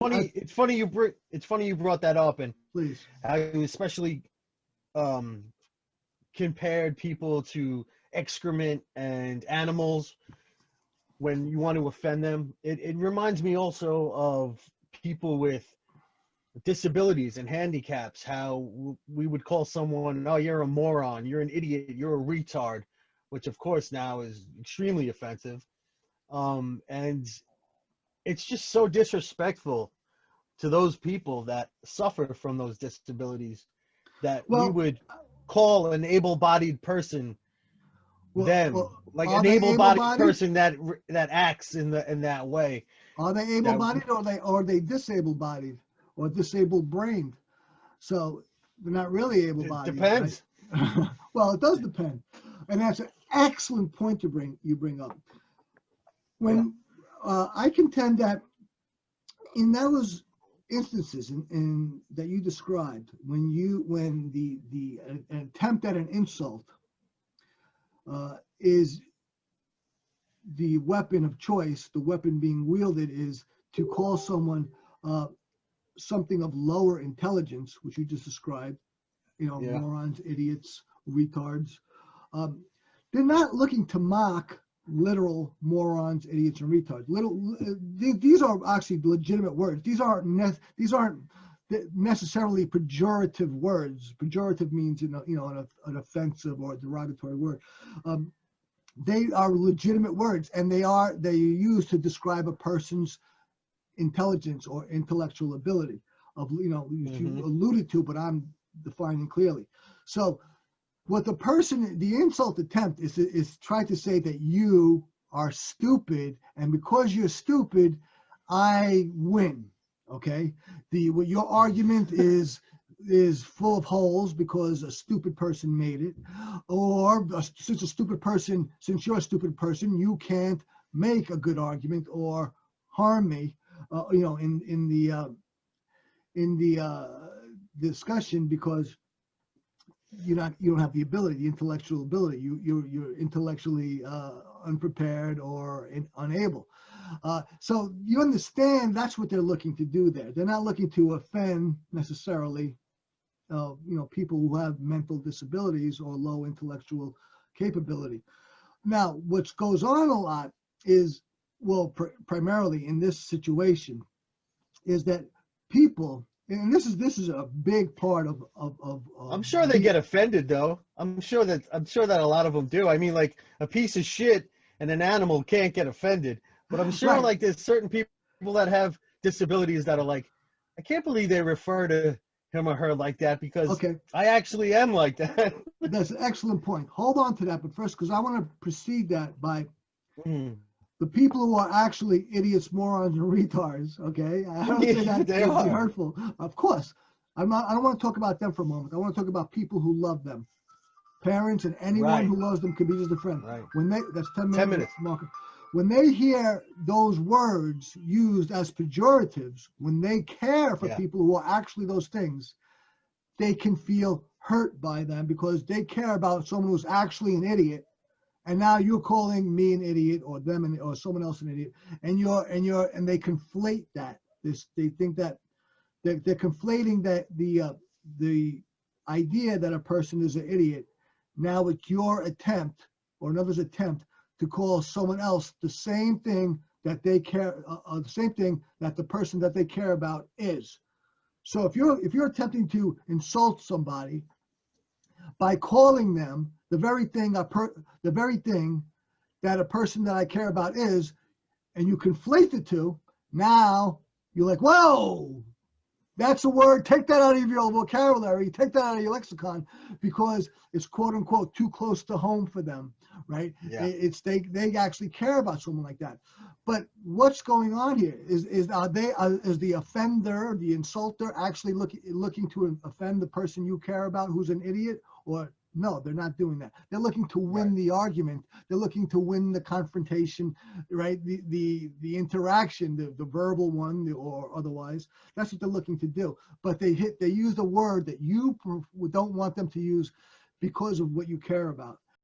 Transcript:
It's funny you brought that up, and Please. how you especially um, compared people to excrement and animals when you want to offend them. It reminds me also of people with disabilities and handicaps, how we would call someone, oh, you're a moron, you're an idiot, you're a retard, which of course now is extremely offensive. And it's just so disrespectful to those people that suffer from those disabilities that we Well, would call an able-bodied person them, like are an they able-bodied able-bodied? person that acts in that way. Are they That able-bodied, or are they disabled-bodied or disabled-brained? So they're not really it able-bodied, right? depends. Well, it does depend, and that's an excellent point to bring up. Yeah. When I contend that in those instances in that you described, when the an attempt at an insult is the weapon of choice, the weapon being wielded is to call someone something of lower intelligence, which you just described, Yeah. morons, idiots, retards. Um, they're not looking to mock literal morons, idiots, and retards. These are actually legitimate words. These aren't necessarily pejorative words. Pejorative means an offensive or derogatory word. They are legitimate words, and they used to describe a person's intelligence or intellectual ability of which you alluded to, but I'm defining clearly. So what the insult attempt is try to say that you are stupid, and because you're stupid, I win. Okay, what your argument is full of holes because a stupid person made it, or since you're a stupid person, you can't make a good argument or harm me, in the discussion because you don't have the ability, the intellectual ability. You're intellectually unprepared or unable. So you understand that's what they're looking to do there. They're not looking to offend necessarily, people who have mental disabilities or low intellectual capability. Now, what goes on a lot is, primarily in this situation, is that people, and this is a big part of I'm sure they get offended though. I'm sure that a lot of them do. I mean, like a piece of shit and an animal can't get offended, but I'm sure right. like there's certain people that have disabilities that are like, I can't believe they refer to him or her like that because Okay, I actually am like that. that's an excellent point. Hold on to that, but first, because I want to precede that by Mm. the people who are actually idiots, morons, and retards. Okay, I don't say that They to be are. hurtful. Of course, I don't want to talk about them for a moment. I want to talk about people who love them. Parents and anyone Right. who loves them could be just a friend. Right. That's 10 10 minutes, minutes. Marco. When they hear those words used as pejoratives, when they care for Yeah. people who are actually those things, they can feel hurt by them because they care about someone who's actually an idiot, and now you're calling me an idiot or them or someone else an idiot, and they conflate that. They think that they're conflating that the idea that a person is an idiot. Now it's your attempt or another's attempt to call someone else the same thing that they care, the same thing that the person that they care about is. So if you're attempting to insult somebody by calling them the very thing that a person that I care about is, and you conflate the two, now you're like, whoa, that's a word. Take that out of your vocabulary. Take that out of your lexicon because it's quote unquote too close to home for them, right? Yeah. They actually care about someone like that. But what's going on here is the offender, the insulter, actually looking to offend the person you care about who's an idiot? Or no, they're not doing that. They're looking to win Right. the argument. They're looking to win the confrontation, right? The interaction, the verbal one or otherwise. That's what they're looking to do. But they use a word that you don't want them to use because of what you care about.